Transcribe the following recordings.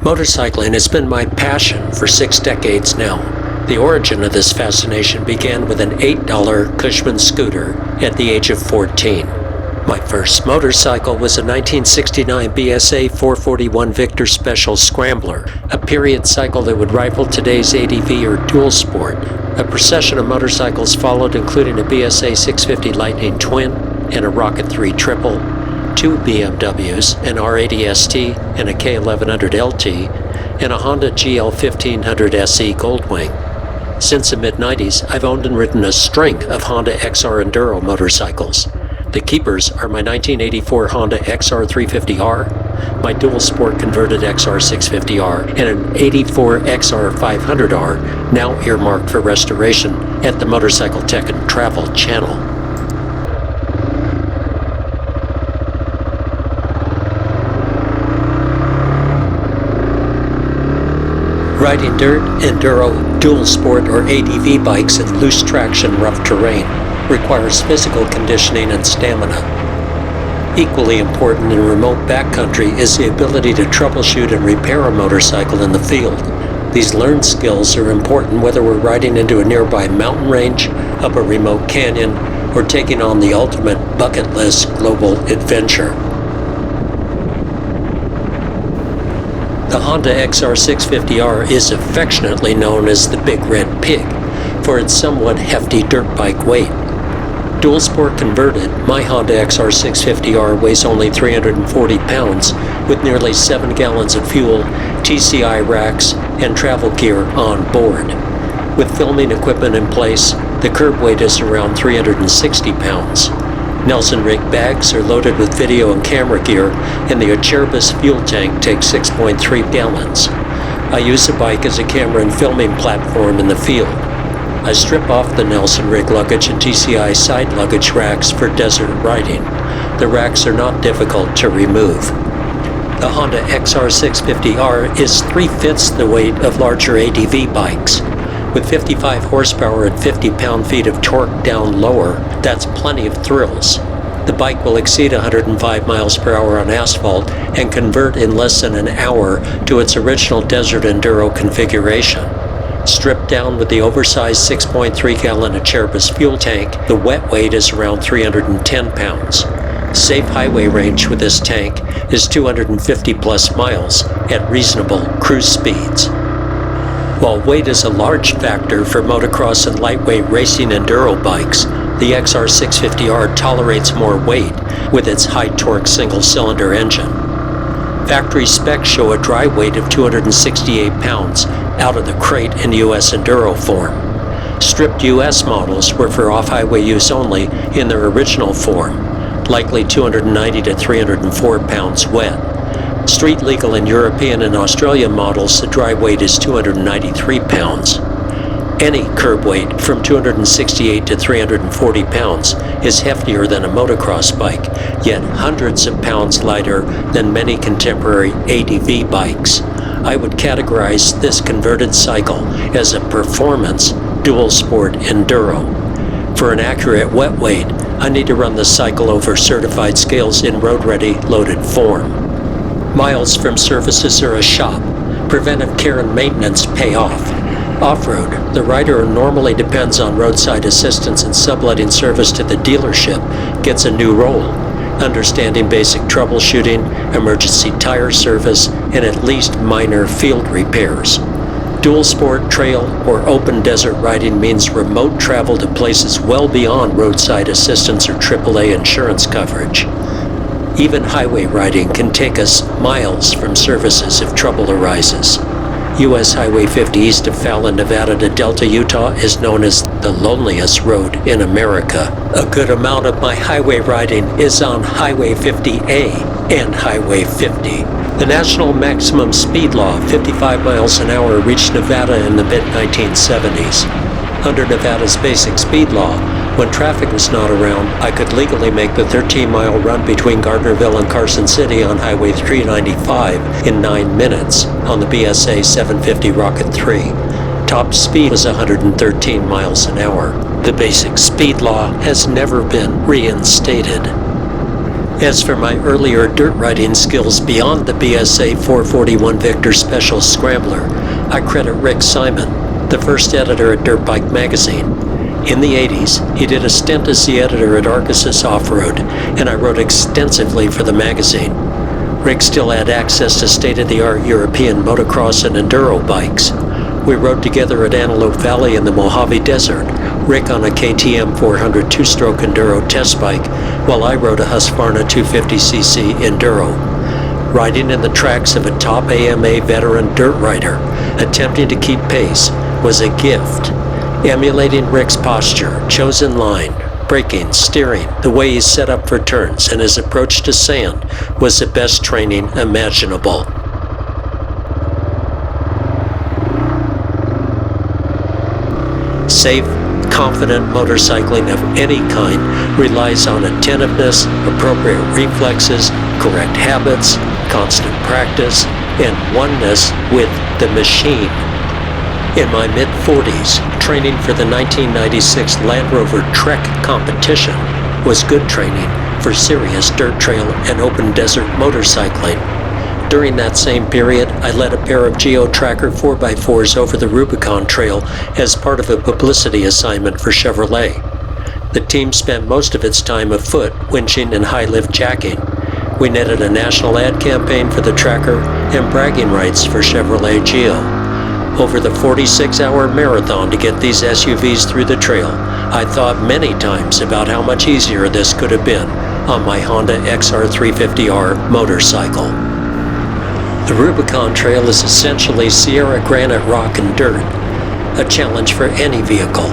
Motorcycling has been my passion for 6 decades now. The origin of this fascination began with an $8 Cushman scooter at the age of 14. My first motorcycle was a 1969 BSA 441 Victor Special Scrambler, a period cycle that would rival today's ADV or dual sport. A procession of motorcycles followed, including a BSA 650 Lightning Twin and a Rocket 3 Triple, 2 BMWs, an R80 ST and a K1100 LT, and a Honda GL1500 SE Goldwing. Since the mid-90s, I've owned and ridden a string of Honda XR Enduro motorcycles. The keepers are my 1984 Honda XR650R, my dual-sport converted XR650R, and an '84 XR500R, now earmarked for restoration at the Motorcycle Tech and Travel channel. Riding dirt, enduro, dual sport, or ADV bikes in loose traction, rough terrain requires physical conditioning and stamina. Equally important in remote backcountry is the ability to troubleshoot and repair a motorcycle in the field. These learned skills are important whether we're riding into a nearby mountain range, up a remote canyon, or taking on the ultimate bucket list global adventure. The Honda XR650R is affectionately known as the Big Red Pig for its somewhat hefty dirt bike weight. Dual sport converted, my Honda XR650R weighs only 340 pounds with nearly 7 gallons of fuel, TCI racks, and travel gear on board. With filming equipment in place, the curb weight is around 360 pounds. Nelson rig bags are loaded with video and camera gear, and the Acerbis fuel tank takes 6.3 gallons. I use the bike as a camera and filming platform in the field. I strip off the Nelson rig luggage and TCI side luggage racks for desert riding. The racks are not difficult to remove. The Honda XR650R is 3/5 the weight of larger ADV bikes. With 55 horsepower and 50 pound-feet of torque down lower, that's plenty of thrills. The bike will exceed 105 miles per hour on asphalt and convert in less than an hour to its original desert enduro configuration. Stripped down with the oversized 6.3 gallon Acerbis fuel tank, the wet weight is around 310 pounds. Safe highway range with this tank is 250 plus miles at reasonable cruise speeds. While weight is a large factor for motocross and lightweight racing enduro bikes, the XR650R tolerates more weight with its high-torque single-cylinder engine. Factory specs show a dry weight of 268 pounds out of the crate in US enduro form. Stripped US models were for off-highway use only in their original form, likely 290 to 304 pounds wet. Street legal in European and Australian models, the dry weight is 293 pounds. Any curb weight from 268 to 340 pounds is heftier than a motocross bike, yet hundreds of pounds lighter than many contemporary ADV bikes. I would categorize this converted cycle as a performance dual sport enduro. For an accurate wet weight, I need to run the cycle over certified scales in road-ready loaded form. Miles from services are a shop. Preventive care and maintenance pay off. Off-road, the rider who normally depends on roadside assistance and subletting service to the dealership gets a new role, understanding basic troubleshooting, emergency tire service, and at least minor field repairs. Dual sport, trail, or open desert riding means remote travel to places well beyond roadside assistance or AAA insurance coverage. Even highway riding can take us miles from services if trouble arises. US Highway 50 east of Fallon, Nevada to Delta, Utah is known as the loneliest road in America. A good amount of my highway riding is on Highway 50A and Highway 50. The national maximum speed law of 55 miles an hour reached Nevada in the mid-1970s. Under Nevada's basic speed law, when traffic was not around, I could legally make the 13-mile run between Gardnerville and Carson City on Highway 395 in 9 minutes on the BSA 750 Rocket 3. Top speed was 113 miles an hour. The basic speed law has never been reinstated. As for my earlier dirt riding skills beyond the BSA 441 Victor Special Scrambler, I credit Rick Simon, the first editor at Dirt Bike Magazine. In the 80s, he did a stint as the editor at Arkansas Off-Road, and I wrote extensively for the magazine. Rick still had access to state-of-the-art European motocross and enduro bikes. We rode together at Antelope Valley in the Mojave Desert, Rick on a KTM 400 two-stroke enduro test bike, while I rode a Husqvarna 250cc enduro. Riding in the tracks of a top AMA veteran dirt rider, attempting to keep pace, was a gift. Emulating Rick's posture, chosen line, braking, steering, the way he set up for turns, and his approach to sand was the best training imaginable. Safe, confident motorcycling of any kind relies on attentiveness, appropriate reflexes, correct habits, constant practice, and oneness with the machine. In my mid-40s, training for the 1996 Land Rover Trek competition was good training for serious dirt trail and open desert motorcycling. During that same period, I led a pair of Geo-Tracker 4x4s over the Rubicon Trail as part of a publicity assignment for Chevrolet. The team spent most of its time afoot, winching and high-lift jacking. We netted a national ad campaign for the Tracker and bragging rights for Chevrolet Geo. Over the 46-hour marathon to get these SUVs through the trail, I thought many times about how much easier this could have been on my Honda XR650R motorcycle. The Rubicon Trail is essentially Sierra granite rock and dirt, a challenge for any vehicle.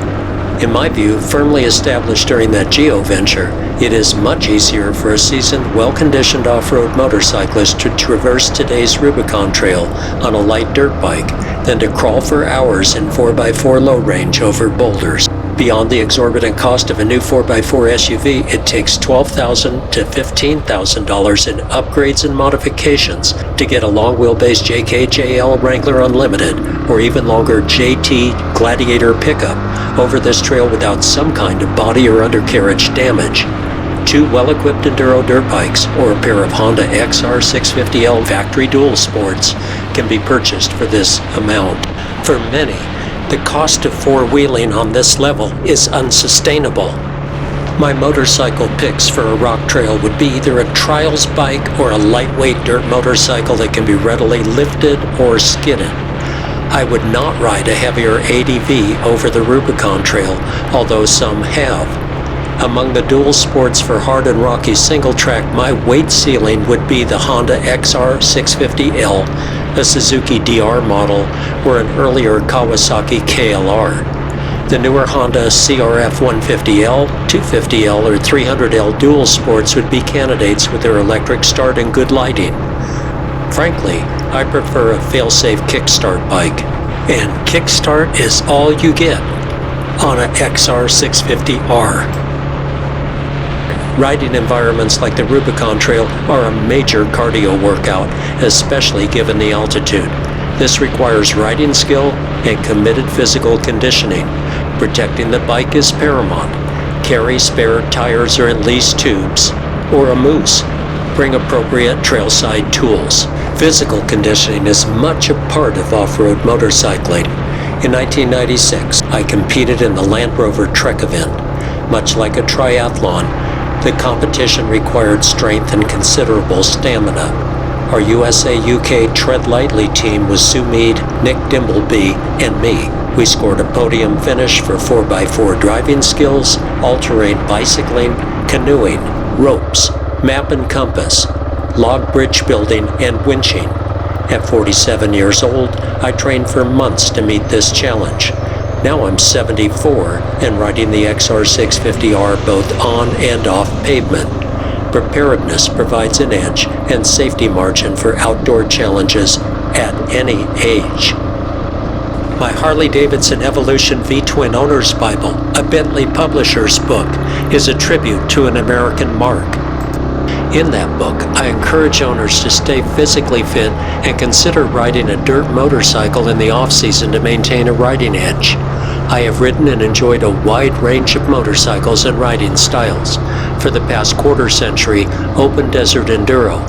In my view, firmly established during that Geo venture, it is much easier for a seasoned, well-conditioned off-road motorcyclist to traverse today's Rubicon Trail on a light dirt bike than to crawl for hours in 4x4 low range over boulders. Beyond the exorbitant cost of a new 4x4 SUV, it takes $12,000 to $15,000 in upgrades and modifications to get a long wheelbase JKJL Wrangler Unlimited or even longer JT Gladiator pickup over this trail without some kind of body or undercarriage damage. Two well-equipped enduro dirt bikes or a pair of Honda XR650R factory dual sports can be purchased for this amount. For many, the cost of four-wheeling on this level is unsustainable. My motorcycle picks for a rock trail would be either a trials bike or a lightweight dirt motorcycle that can be readily lifted or skidded. I would not ride a heavier ADV over the Rubicon Trail, although some have. Among the dual sports for hard and rocky single track, my weight ceiling would be the Honda XR650L, a Suzuki DR model, or an earlier Kawasaki KLR. The newer Honda CRF 150L, 250L, or 300L dual sports would be candidates with their electric start and good lighting. Frankly, I prefer a fail-safe kickstart bike, and kickstart is all you get on a XR650R. Riding environments like the Rubicon Trail are a major cardio workout, especially given the altitude. This requires riding skill and committed physical conditioning. Protecting the bike is paramount. Carry spare tires or at least tubes, or a moose. Bring appropriate trailside tools. Physical conditioning is much a part of off-road motorcycling. In 1996, I competed in the Land Rover Trek event. Much like a triathlon, the competition required strength and considerable stamina. Our USA-UK Tread Lightly team was Sue Mead, Nick Dimbleby, and me. We scored a podium finish for 4x4 driving skills, all-terrain bicycling, canoeing, ropes, map and compass, log bridge building, and winching. At 47 years old, I trained for months to meet this challenge. Now I'm 74 and riding the XR650R both on and off pavement. Preparedness provides an edge and safety margin for outdoor challenges at any age. My Harley-Davidson Evolution V-Twin Owner's Bible, a Bentley publisher's book, is a tribute to an American mark. In that book, I encourage owners to stay physically fit and consider riding a dirt motorcycle in the off-season to maintain a riding edge. I have ridden and enjoyed a wide range of motorcycles and riding styles. For the past quarter century, open desert enduro,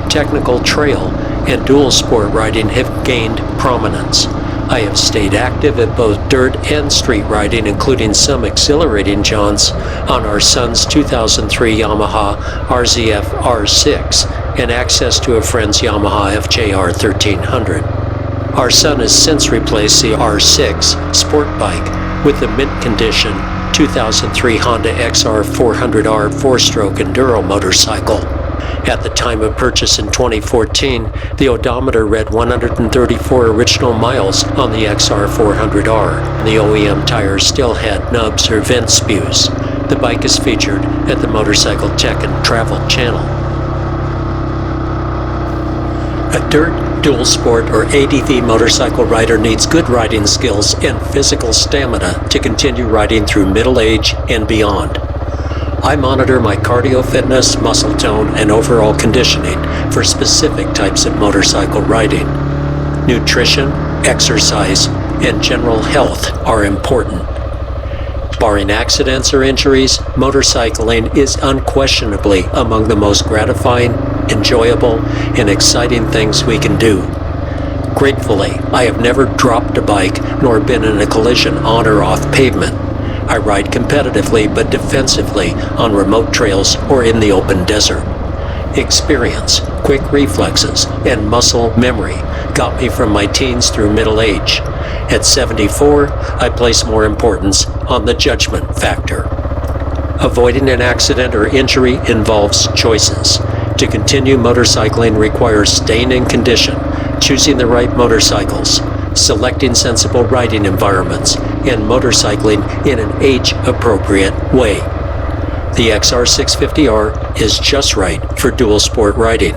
technical trail, and dual sport riding have gained prominence. I have stayed active at both dirt and street riding, including some exhilarating jaunts on our son's 2003 Yamaha RZF R6 and access to a friend's Yamaha FJR 1300. Our son has since replaced the R6 sport bike with the mint condition 2003 Honda XR650R 4-stroke enduro motorcycle. At the time of purchase in 2014, the odometer read 134 original miles on the XR650R. The OEM tires still had nubs or vent spews. The bike is featured at the Motorcycle Tech and Travel channel. A dirt, dual sport, or ADV motorcycle rider needs good riding skills and physical stamina to continue riding through middle age and beyond. I monitor my cardio fitness, muscle tone, and overall conditioning for specific types of motorcycle riding. Nutrition, exercise, and general health are important. Barring accidents or injuries, motorcycling is unquestionably among the most gratifying, enjoyable, and exciting things we can do. Gratefully, I have never dropped a bike nor been in a collision on or off pavement. I ride competitively but defensively on remote trails or in the open desert. Experience, quick reflexes, and muscle memory got me from my teens through middle age. At 74, I place more importance on the judgment factor. Avoiding an accident or injury involves choices. To continue motorcycling requires staying in condition, choosing the right motorcycles, selecting sensible riding environments, and motorcycling in an age-appropriate way. The XR650R is just right for dual sport riding.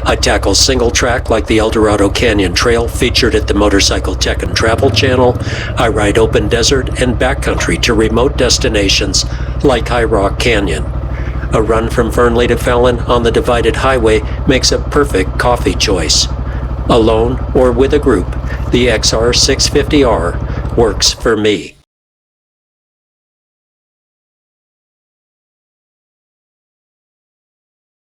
I tackle single track like the El Dorado Canyon Trail featured at the Motorcycle Tech and Travel channel. I ride open desert and backcountry to remote destinations like High Rock Canyon. A run from Fernley to Fallon on the divided highway makes a perfect coffee choice. Alone or with a group, the XR650R works for me.